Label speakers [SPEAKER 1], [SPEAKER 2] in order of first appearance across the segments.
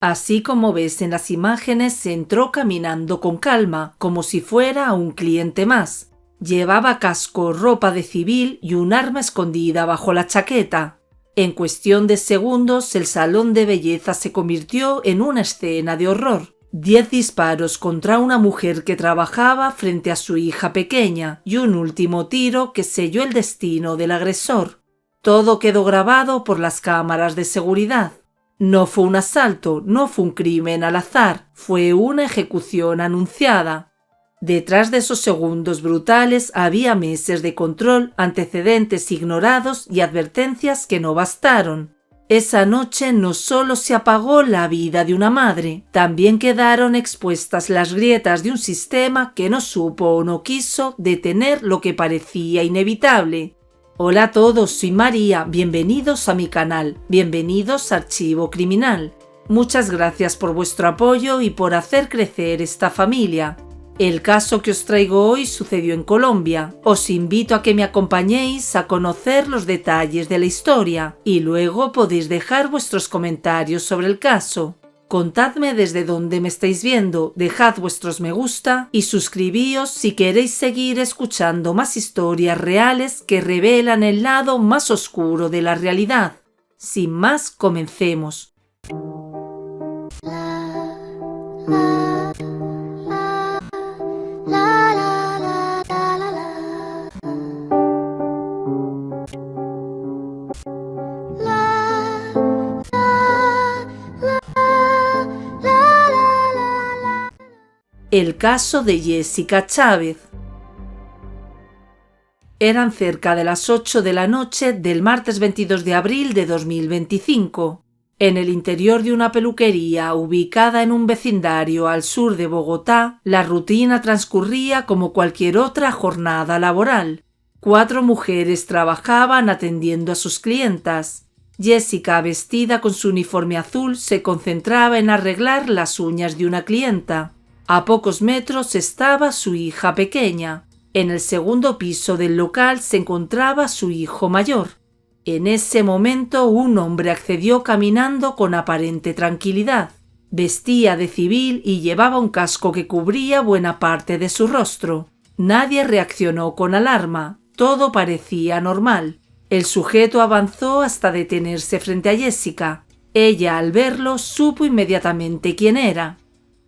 [SPEAKER 1] Así como ves en las imágenes, entró caminando con calma, como si fuera un cliente más. Llevaba casco, ropa de civil y un arma escondida bajo la chaqueta. En cuestión de segundos, el salón de belleza se convirtió en una escena de horror. 10 disparos contra una mujer que trabajaba frente a su hija pequeña y un último tiro que selló el destino del agresor. Todo quedó grabado por las cámaras de seguridad. No fue un asalto, no fue un crimen al azar, fue una ejecución anunciada. Detrás de esos segundos brutales había meses de control, antecedentes ignorados y advertencias que no bastaron. Esa noche no solo se apagó la vida de una madre, también quedaron expuestas las grietas de un sistema que no supo o no quiso detener lo que parecía inevitable. Hola a todos, soy María, bienvenidos a mi canal, bienvenidos a Archivo Criminal. Muchas gracias por vuestro apoyo y por hacer crecer esta familia. El caso que os traigo hoy sucedió en Colombia. Os invito a que me acompañéis a conocer los detalles de la historia y luego podéis dejar vuestros comentarios sobre el caso. Contadme desde dónde me estáis viendo, dejad vuestros me gusta y suscribíos si queréis seguir escuchando más historias reales que revelan el lado más oscuro de la realidad. Sin más, comencemos. El caso de Jessica Chávez. Eran cerca de las 8 de la noche del martes 22 de abril de 2025. En el interior de una peluquería ubicada en un vecindario al sur de Bogotá, la rutina transcurría como cualquier otra jornada laboral. 4 mujeres trabajaban atendiendo a sus clientas. Jessica, vestida con su uniforme azul, se concentraba en arreglar las uñas de una clienta. A pocos metros estaba su hija pequeña. En el segundo piso del local se encontraba su hijo mayor. En ese momento un hombre accedió caminando con aparente tranquilidad. Vestía de civil y llevaba un casco que cubría buena parte de su rostro. Nadie reaccionó con alarma. Todo parecía normal. El sujeto avanzó hasta detenerse frente a Jessica. Ella, al verlo, supo inmediatamente quién era.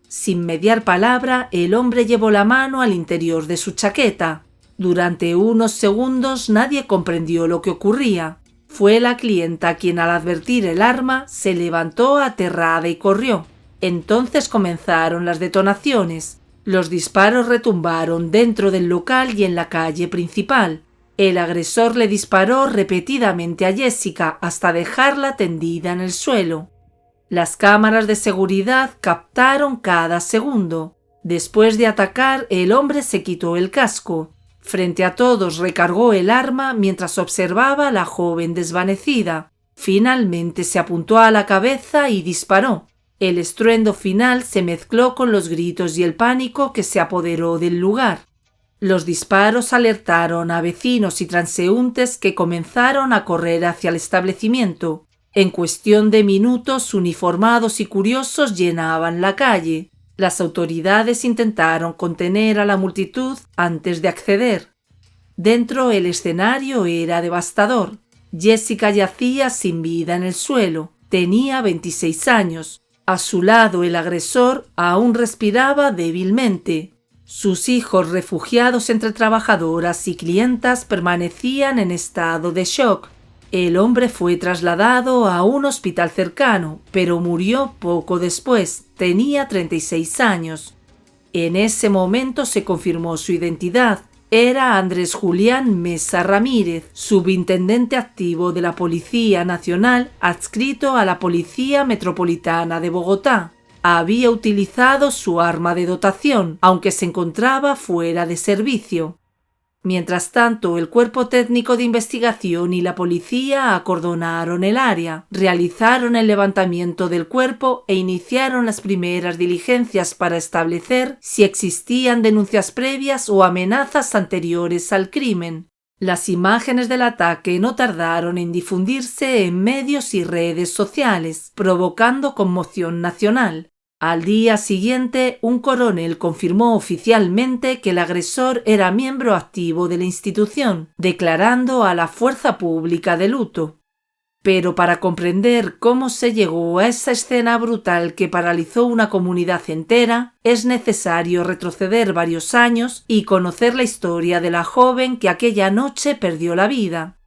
[SPEAKER 1] Sin mediar palabra, el hombre llevó la mano al interior de su chaqueta. Durante unos segundos nadie comprendió lo que ocurría. Fue la clienta quien, al advertir el arma, se levantó aterrada y corrió. Entonces comenzaron las detonaciones. Los disparos retumbaron dentro del local y en la calle principal. El agresor le disparó repetidamente a Jessica hasta dejarla tendida en el suelo. Las cámaras de seguridad captaron cada segundo. Después de atacar, el hombre se quitó el casco. Frente a todos recargó el arma mientras observaba a la joven desvanecida. Finalmente se apuntó a la cabeza y disparó. El estruendo final se mezcló con los gritos y el pánico que se apoderó del lugar. Los disparos alertaron a vecinos y transeúntes que comenzaron a correr hacia el establecimiento. En cuestión de minutos, uniformados y curiosos llenaban la calle. Las autoridades intentaron contener a la multitud antes de acceder. Dentro, el escenario era devastador. Jessica yacía sin vida en el suelo. Tenía 26 años. A su lado, el agresor aún respiraba débilmente. Sus hijos, refugiados entre trabajadoras y clientas, permanecían en estado de shock. El hombre fue trasladado a un hospital cercano, pero murió poco después. Tenía 36 años. En ese momento se confirmó su identidad. Era Andrés Julián Mesa Ramírez, subintendente activo de la Policía Nacional, adscrito a la Policía Metropolitana de Bogotá. Había utilizado su arma de dotación, aunque se encontraba fuera de servicio. Mientras tanto, el Cuerpo Técnico de Investigación y la policía acordonaron el área, realizaron el levantamiento del cuerpo e iniciaron las primeras diligencias para establecer si existían denuncias previas o amenazas anteriores al crimen. Las imágenes del ataque no tardaron en difundirse en medios y redes sociales, provocando conmoción nacional. Al día siguiente, un coronel confirmó oficialmente que el agresor era miembro activo de la institución, declarando a la fuerza pública de luto. Pero para comprender cómo se llegó a esa escena brutal que paralizó una comunidad entera, es necesario retroceder varios años y conocer la historia de la joven que aquella noche perdió la vida.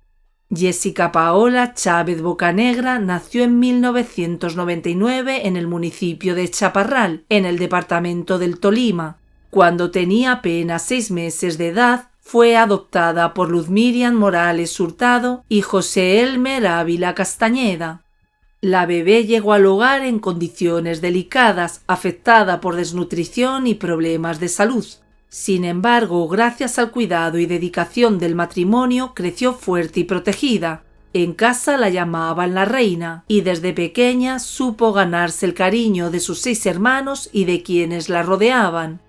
[SPEAKER 1] Jessica Paola Chávez Bocanegra nació en 1999 en el municipio de Chaparral, en el departamento del Tolima. Cuando tenía apenas 6 meses de edad, fue adoptada por Luz Miriam Morales Hurtado y José Elmer Ávila Castañeda. La bebé llegó al hogar en condiciones delicadas, afectada por desnutrición y problemas de salud. Sin embargo, gracias al cuidado y dedicación del matrimonio, creció fuerte y protegida. En casa la llamaban la reina, y desde pequeña supo ganarse el cariño de sus 6 hermanos y de quienes la rodeaban.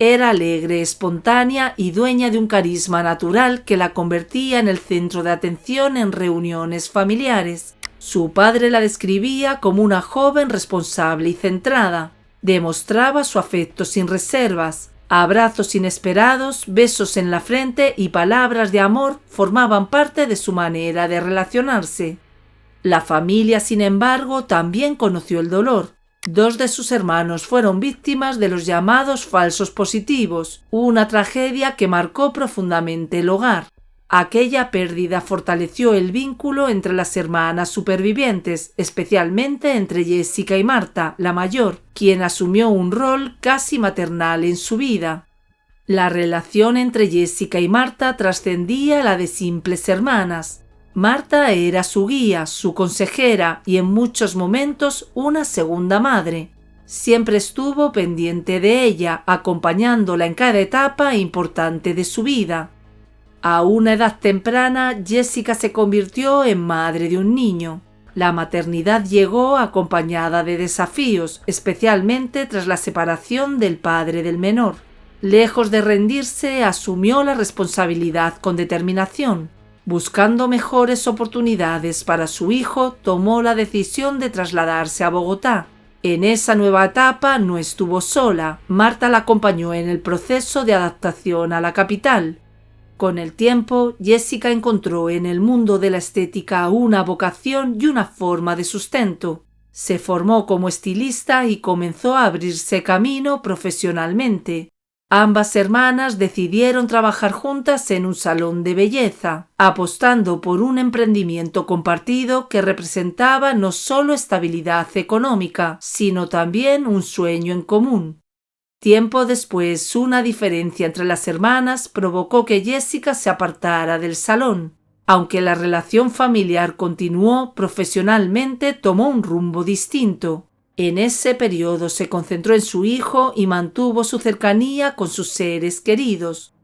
[SPEAKER 1] Era alegre, espontánea y dueña de un carisma natural que la convertía en el centro de atención en reuniones familiares. Su padre la describía como una joven responsable y centrada. Demostraba su afecto sin reservas. Abrazos inesperados, besos en la frente y palabras de amor formaban parte de su manera de relacionarse. La familia, sin embargo, también conoció el dolor. 2 de sus hermanos fueron víctimas de los llamados falsos positivos, una tragedia que marcó profundamente el hogar. Aquella pérdida fortaleció el vínculo entre las hermanas supervivientes, especialmente entre Jessica y Marta, la mayor, quien asumió un rol casi maternal en su vida. La relación entre Jessica y Marta trascendía la de simples hermanas. Marta era su guía, su consejera y en muchos momentos una segunda madre. Siempre estuvo pendiente de ella, acompañándola en cada etapa importante de su vida. A una edad temprana, Jessica se convirtió en madre de un niño. La maternidad llegó acompañada de desafíos, especialmente tras la separación del padre del menor. Lejos de rendirse, asumió la responsabilidad con determinación. Buscando mejores oportunidades para su hijo, tomó la decisión de trasladarse a Bogotá. En esa nueva etapa no estuvo sola. Marta la acompañó en el proceso de adaptación a la capital. Con el tiempo, Jessica encontró en el mundo de la estética una vocación y una forma de sustento. Se formó como estilista y comenzó a abrirse camino profesionalmente. Ambas hermanas decidieron trabajar juntas en un salón de belleza, apostando por un emprendimiento compartido que representaba no solo estabilidad económica, sino también un sueño en común. Tiempo después, una diferencia entre las hermanas provocó que Jessica se apartara del salón. Aunque la relación familiar continuó, profesionalmente tomó un rumbo distinto. En ese periodo se concentró en su hijo y mantuvo su cercanía con sus seres queridos.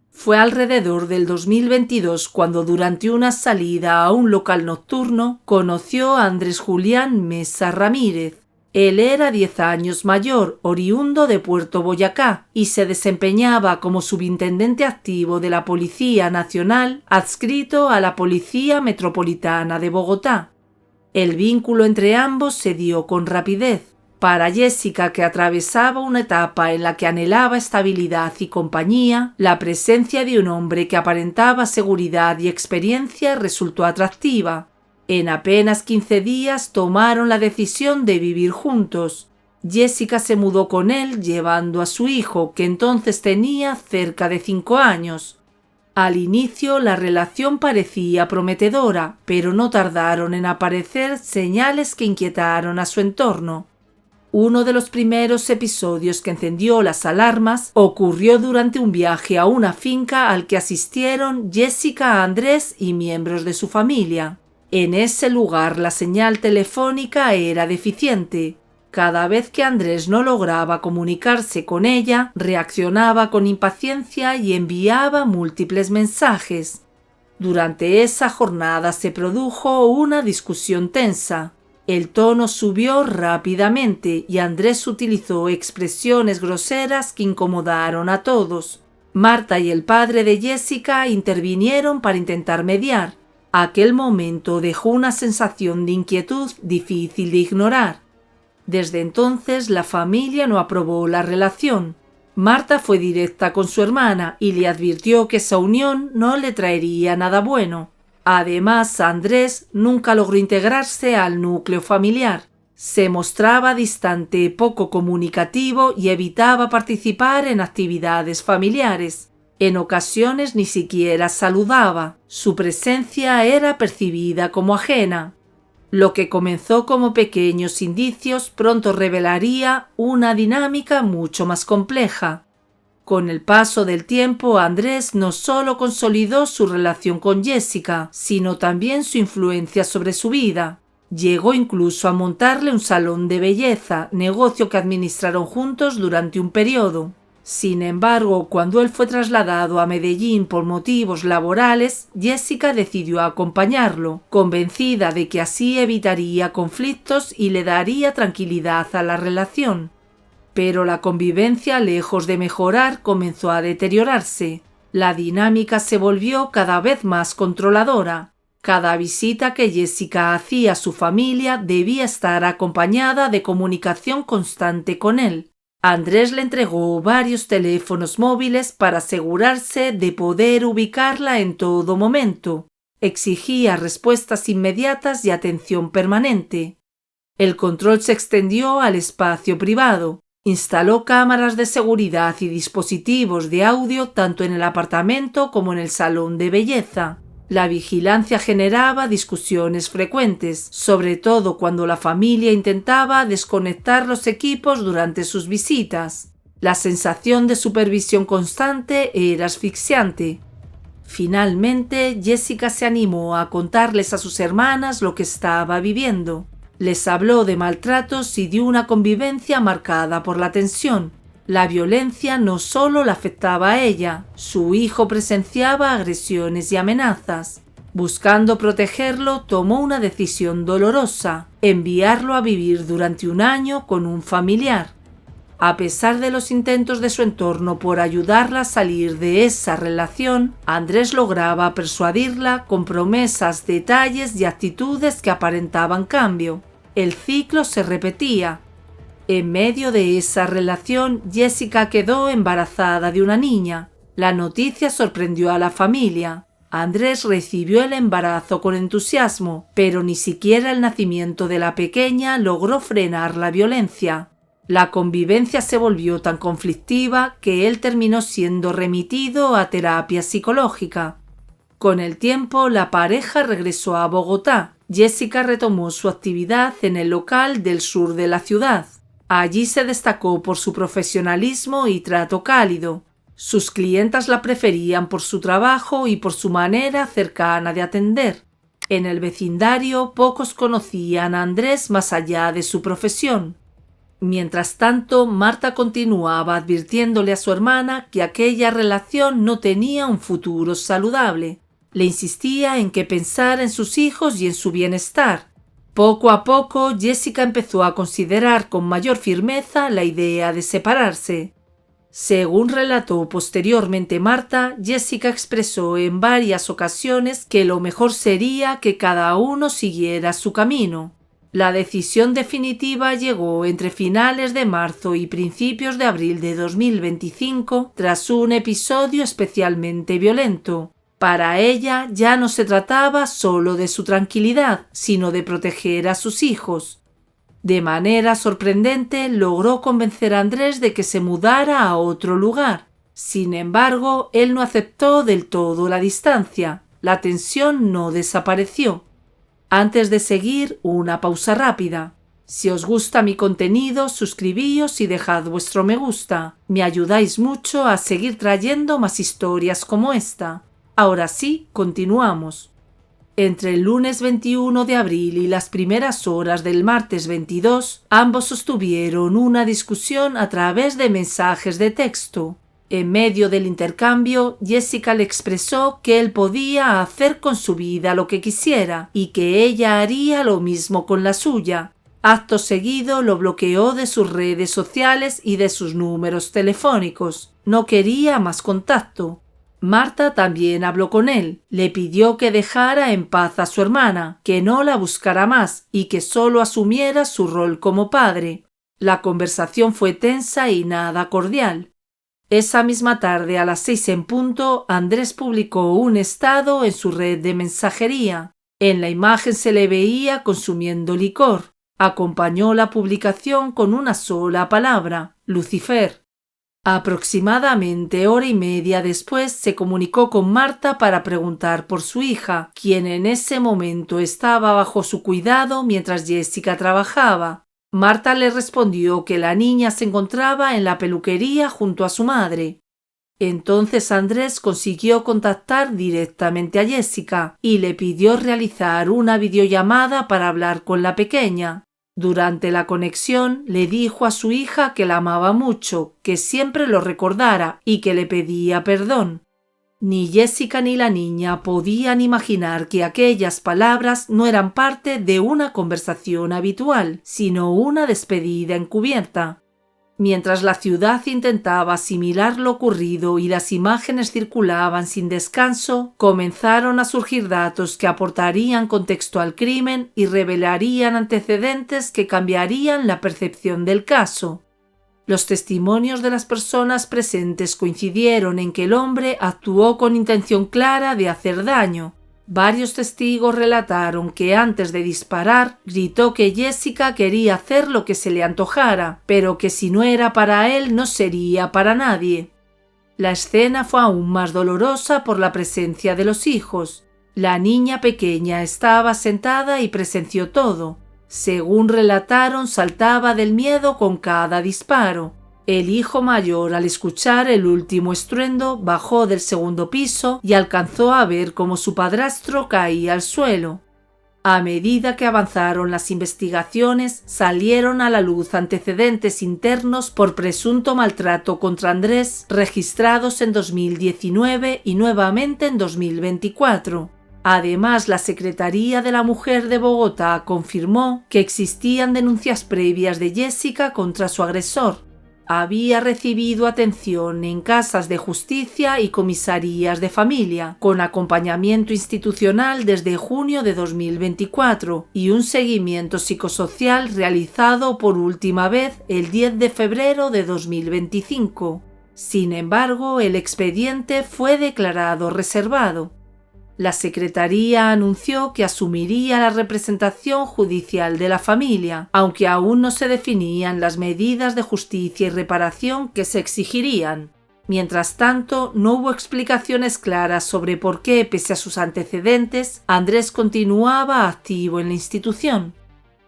[SPEAKER 1] Fue alrededor del 2022 cuando durante una salida a un local nocturno conoció a Andrés Julián Mesa Ramírez. Él era 10 años mayor, oriundo de Puerto Boyacá, y se desempeñaba como subintendente activo de la Policía Nacional, adscrito a la Policía Metropolitana de Bogotá. El vínculo entre ambos se dio con rapidez. Para Jessica, que atravesaba una etapa en la que anhelaba estabilidad y compañía, la presencia de un hombre que aparentaba seguridad y experiencia resultó atractiva. En apenas 15 días tomaron la decisión de vivir juntos. Jessica se mudó con él llevando a su hijo, que entonces tenía cerca de 5 años. Al inicio la relación parecía prometedora, pero no tardaron en aparecer señales que inquietaron a su entorno. Uno de los primeros episodios que encendió las alarmas ocurrió durante un viaje a una finca al que asistieron Jessica, Andrés y miembros de su familia. En ese lugar la señal telefónica era deficiente. Cada vez que Andrés no lograba comunicarse con ella, reaccionaba con impaciencia y enviaba múltiples mensajes. Durante esa jornada se produjo una discusión tensa. El tono subió rápidamente y Andrés utilizó expresiones groseras que incomodaron a todos. Marta y el padre de Jessica intervinieron para intentar mediar. Aquel momento dejó una sensación de inquietud difícil de ignorar. Desde entonces la familia no aprobó la relación. Marta fue directa con su hermana y le advirtió que esa unión no le traería nada bueno. Además, Andrés nunca logró integrarse al núcleo familiar. Se mostraba distante, poco comunicativo y evitaba participar en actividades familiares. En ocasiones ni siquiera saludaba. Su presencia era percibida como ajena. Lo que comenzó como pequeños indicios pronto revelaría una dinámica mucho más compleja. Con el paso del tiempo, Andrés no solo consolidó su relación con Jessica, sino también su influencia sobre su vida. Llegó incluso a montarle un salón de belleza, negocio que administraron juntos durante un periodo. Sin embargo, cuando él fue trasladado a Medellín por motivos laborales, Jessica decidió acompañarlo, convencida de que así evitaría conflictos y le daría tranquilidad a la relación. Pero la convivencia, lejos de mejorar, comenzó a deteriorarse. La dinámica se volvió cada vez más controladora. Cada visita que Jessica hacía a su familia debía estar acompañada de comunicación constante con él. Andrés le entregó varios teléfonos móviles para asegurarse de poder ubicarla en todo momento. Exigía respuestas inmediatas y atención permanente. El control se extendió al espacio privado. Instaló cámaras de seguridad y dispositivos de audio tanto en el apartamento como en el salón de belleza. La vigilancia generaba discusiones frecuentes, sobre todo cuando la familia intentaba desconectar los equipos durante sus visitas. La sensación de supervisión constante era asfixiante. Finalmente, Jessica se animó a contarles a sus hermanas lo que estaba viviendo. Les habló de maltratos y de una convivencia marcada por la tensión. La violencia no solo la afectaba a ella, su hijo presenciaba agresiones y amenazas. Buscando protegerlo, tomó una decisión dolorosa: enviarlo a vivir durante un año con un familiar. A pesar de los intentos de su entorno por ayudarla a salir de esa relación, Andrés lograba persuadirla con promesas, detalles y actitudes que aparentaban cambio. El ciclo se repetía. En medio de esa relación, Jessica quedó embarazada de una niña. La noticia sorprendió a la familia. Andrés recibió el embarazo con entusiasmo, pero ni siquiera el nacimiento de la pequeña logró frenar la violencia. La convivencia se volvió tan conflictiva que él terminó siendo remitido a terapia psicológica. Con el tiempo, la pareja regresó a Bogotá. Jessica retomó su actividad en el local del sur de la ciudad. Allí se destacó por su profesionalismo y trato cálido. Sus clientas la preferían por su trabajo y por su manera cercana de atender. En el vecindario, pocos conocían a Andrés más allá de su profesión. Mientras tanto, Marta continuaba advirtiéndole a su hermana que aquella relación no tenía un futuro saludable. Le insistía en que pensara en sus hijos y en su bienestar. Poco a poco, Jessica empezó a considerar con mayor firmeza la idea de separarse. Según relató posteriormente Marta, Jessica expresó en varias ocasiones que lo mejor sería que cada uno siguiera su camino. La decisión definitiva llegó entre finales de marzo y principios de abril de 2025, tras un episodio especialmente violento. Para ella ya no se trataba solo de su tranquilidad, sino de proteger a sus hijos. De manera sorprendente, logró convencer a Andrés de que se mudara a otro lugar. Sin embargo, él no aceptó del todo la distancia. La tensión no desapareció. Antes de seguir, una pausa rápida. Si os gusta mi contenido, suscribíos y dejad vuestro me gusta. Me ayudáis mucho a seguir trayendo más historias como esta. Ahora sí, continuamos. Entre el lunes 21 de abril y las primeras horas del martes 22, ambos sostuvieron una discusión a través de mensajes de texto. En medio del intercambio, Jessica le expresó que él podía hacer con su vida lo que quisiera y que ella haría lo mismo con la suya. Acto seguido lo bloqueó de sus redes sociales y de sus números telefónicos. No quería más contacto. Marta también habló con él. Le pidió que dejara en paz a su hermana, que no la buscara más y que solo asumiera su rol como padre. La conversación fue tensa y nada cordial. Esa misma tarde, a las 6 en punto, Andrés publicó un estado en su red de mensajería. En la imagen se le veía consumiendo licor. Acompañó la publicación con una sola palabra: Lucifer. Aproximadamente hora y media después se comunicó con Marta para preguntar por su hija, quien en ese momento estaba bajo su cuidado mientras Jessica trabajaba. Marta le respondió que la niña se encontraba en la peluquería junto a su madre. Entonces Andrés consiguió contactar directamente a Jessica y le pidió realizar una videollamada para hablar con la pequeña. Durante la conexión le dijo a su hija que la amaba mucho, que siempre lo recordara y que le pedía perdón. Ni Jessica ni la niña podían imaginar que aquellas palabras no eran parte de una conversación habitual, sino una despedida encubierta. Mientras la ciudad intentaba asimilar lo ocurrido y las imágenes circulaban sin descanso, comenzaron a surgir datos que aportarían contexto al crimen y revelarían antecedentes que cambiarían la percepción del caso. Los testimonios de las personas presentes coincidieron en que el hombre actuó con intención clara de hacer daño. Varios testigos relataron que antes de disparar gritó que Jessica quería hacer lo que se le antojara, pero que si no era para él no sería para nadie. La escena fue aún más dolorosa por la presencia de los hijos. La niña pequeña estaba sentada y presenció todo. Según relataron, saltaba del miedo con cada disparo. El hijo mayor, al escuchar el último estruendo, bajó del segundo piso y alcanzó a ver cómo su padrastro caía al suelo. A medida que avanzaron las investigaciones, salieron a la luz antecedentes internos por presunto maltrato contra Andrés, registrados en 2019 y nuevamente en 2024. Además, la Secretaría de la Mujer de Bogotá confirmó que existían denuncias previas de Jessica contra su agresor. Había recibido atención en casas de justicia y comisarías de familia, con acompañamiento institucional desde junio de 2024 y un seguimiento psicosocial realizado por última vez el 10 de febrero de 2025. Sin embargo, el expediente fue declarado reservado. La Secretaría anunció que asumiría la representación judicial de la familia, aunque aún no se definían las medidas de justicia y reparación que se exigirían. Mientras tanto, no hubo explicaciones claras sobre por qué, pese a sus antecedentes, Andrés continuaba activo en la institución.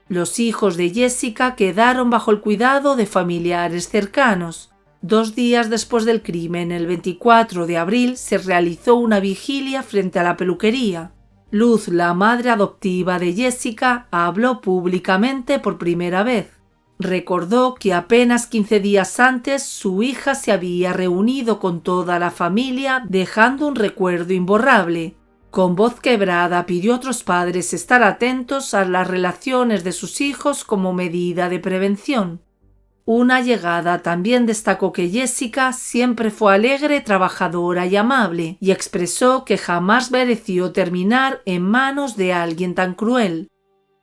[SPEAKER 1] Los hijos de Jessica quedaron bajo el cuidado de familiares cercanos. 2 días después del crimen, el 24 de abril, se realizó una vigilia frente a la peluquería. Luz, la madre adoptiva de Jessica, habló públicamente por primera vez. Recordó que apenas 15 días antes su hija se había reunido con toda la familia, dejando un recuerdo imborrable. Con voz quebrada pidió a otros padres estar atentos a las relaciones de sus hijos como medida de prevención. Una allegada también destacó que Jessica siempre fue alegre, trabajadora y amable, y expresó que jamás mereció terminar en manos de alguien tan cruel.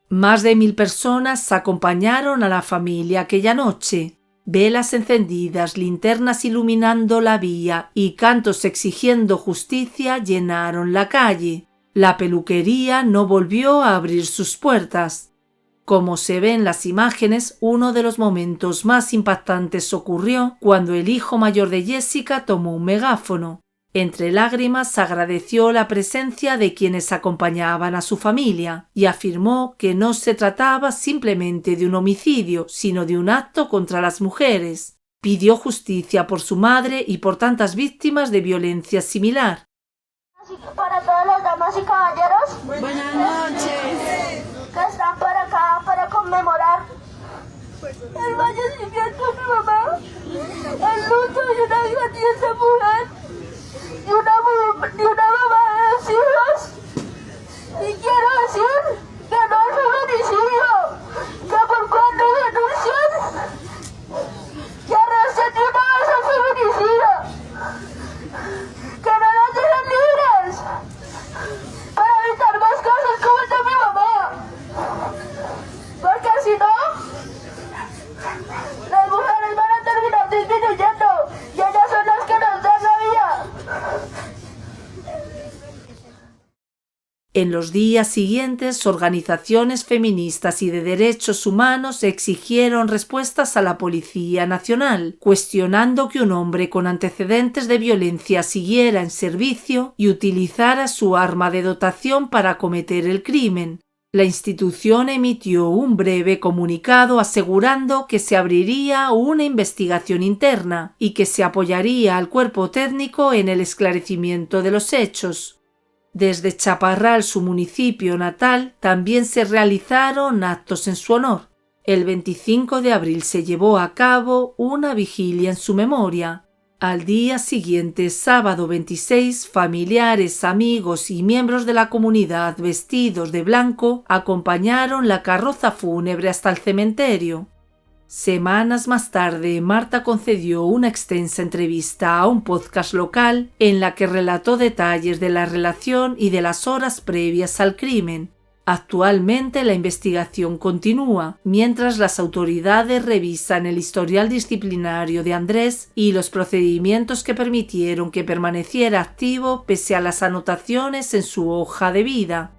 [SPEAKER 1] Más de 1000 personas acompañaron a la familia aquella noche. Velas encendidas, linternas iluminando la vía y cantos exigiendo justicia llenaron la calle. La peluquería no volvió a abrir sus puertas. Como se ve en las imágenes, uno de los momentos más impactantes ocurrió cuando el hijo mayor de Jessica tomó un megáfono. Entre lágrimas agradeció la presencia de quienes acompañaban a su familia y afirmó que no se trataba simplemente de un homicidio, sino de un acto contra las mujeres. Pidió justicia por su madre y por tantas víctimas de violencia similar.
[SPEAKER 2] Para todas las damas y caballeros, buenas noches, que están por acá para conmemorar el fallecimiento de mi mamá, el luto de una grandiosa mujer y una mamá de 2 hijos. Y quiero decir que no es un homicidio, que por
[SPEAKER 1] los días siguientes, organizaciones feministas y de derechos humanos exigieron respuestas a la Policía Nacional, cuestionando que un hombre con antecedentes de violencia siguiera en servicio y utilizara su arma de dotación para cometer el crimen. La institución emitió un breve comunicado asegurando que se abriría una investigación interna y que se apoyaría al cuerpo técnico en el esclarecimiento de los hechos. Desde Chaparral, su municipio natal, también se realizaron actos en su honor. El 25 de abril se llevó a cabo una vigilia en su memoria. Al día siguiente, sábado 26, familiares, amigos y miembros de la comunidad vestidos de blanco acompañaron la carroza fúnebre hasta el cementerio. Semanas más tarde, Marta concedió una extensa entrevista a un podcast local en la que relató detalles de la relación y de las horas previas al crimen. Actualmente la investigación continúa, mientras las autoridades revisan el historial disciplinario de Andrés y los procedimientos que permitieron que permaneciera activo pese a las anotaciones en su hoja de vida.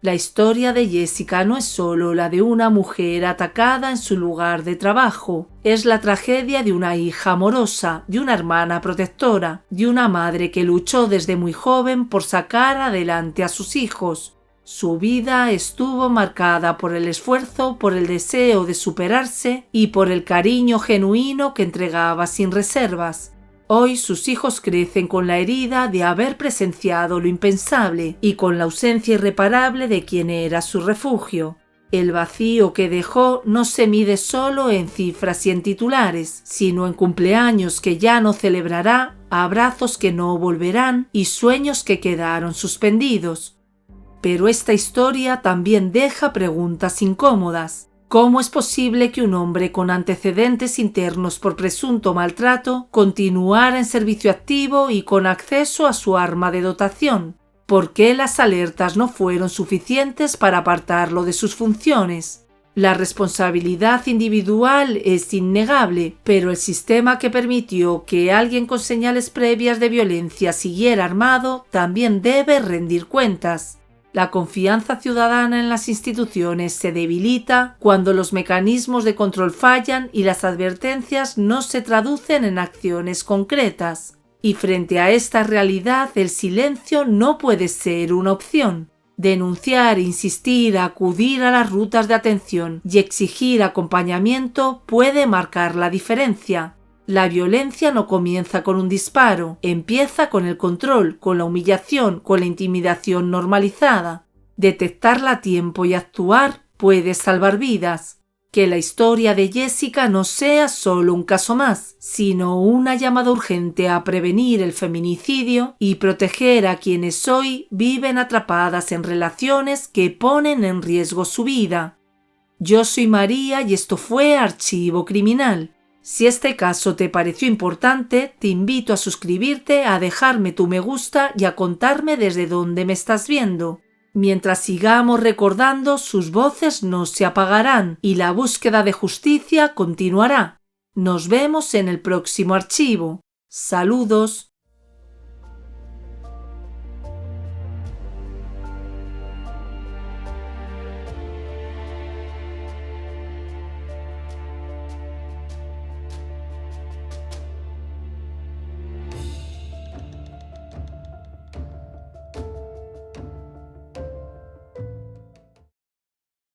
[SPEAKER 1] La historia de Jessica no es solo la de una mujer atacada en su lugar de trabajo, es la tragedia de una hija amorosa, de una hermana protectora, de una madre que luchó desde muy joven por sacar adelante a sus hijos. Su vida estuvo marcada por el esfuerzo, por el deseo de superarse y por el cariño genuino que entregaba sin reservas. Hoy sus hijos crecen con la herida de haber presenciado lo impensable y con la ausencia irreparable de quien era su refugio. El vacío que dejó no se mide solo en cifras y en titulares, sino en cumpleaños que ya no celebrará, abrazos que no volverán y sueños que quedaron suspendidos. Pero esta historia también deja preguntas incómodas. ¿Cómo es posible que un hombre con antecedentes internos por presunto maltrato continuara en servicio activo y con acceso a su arma de dotación? ¿Por qué las alertas no fueron suficientes para apartarlo de sus funciones? La responsabilidad individual es innegable, pero el sistema que permitió que alguien con señales previas de violencia siguiera armado también debe rendir cuentas. La confianza ciudadana en las instituciones se debilita cuando los mecanismos de control fallan y las advertencias no se traducen en acciones concretas. Y frente a esta realidad, el silencio no puede ser una opción. Denunciar, insistir, acudir a las rutas de atención y exigir acompañamiento puede marcar la diferencia. La violencia no comienza con un disparo, empieza con el control, con la humillación, con la intimidación normalizada. Detectarla a tiempo y actuar puede salvar vidas. Que la historia de Jessica no sea solo un caso más, sino una llamada urgente a prevenir el feminicidio y proteger a quienes hoy viven atrapadas en relaciones que ponen en riesgo su vida. Yo soy María y esto fue Archivo Criminal. Si este caso te pareció importante, te invito a suscribirte, a dejarme tu me gusta y a contarme desde dónde me estás viendo. Mientras sigamos recordando, sus voces no se apagarán y la búsqueda de justicia continuará. Nos vemos en el próximo archivo. Saludos.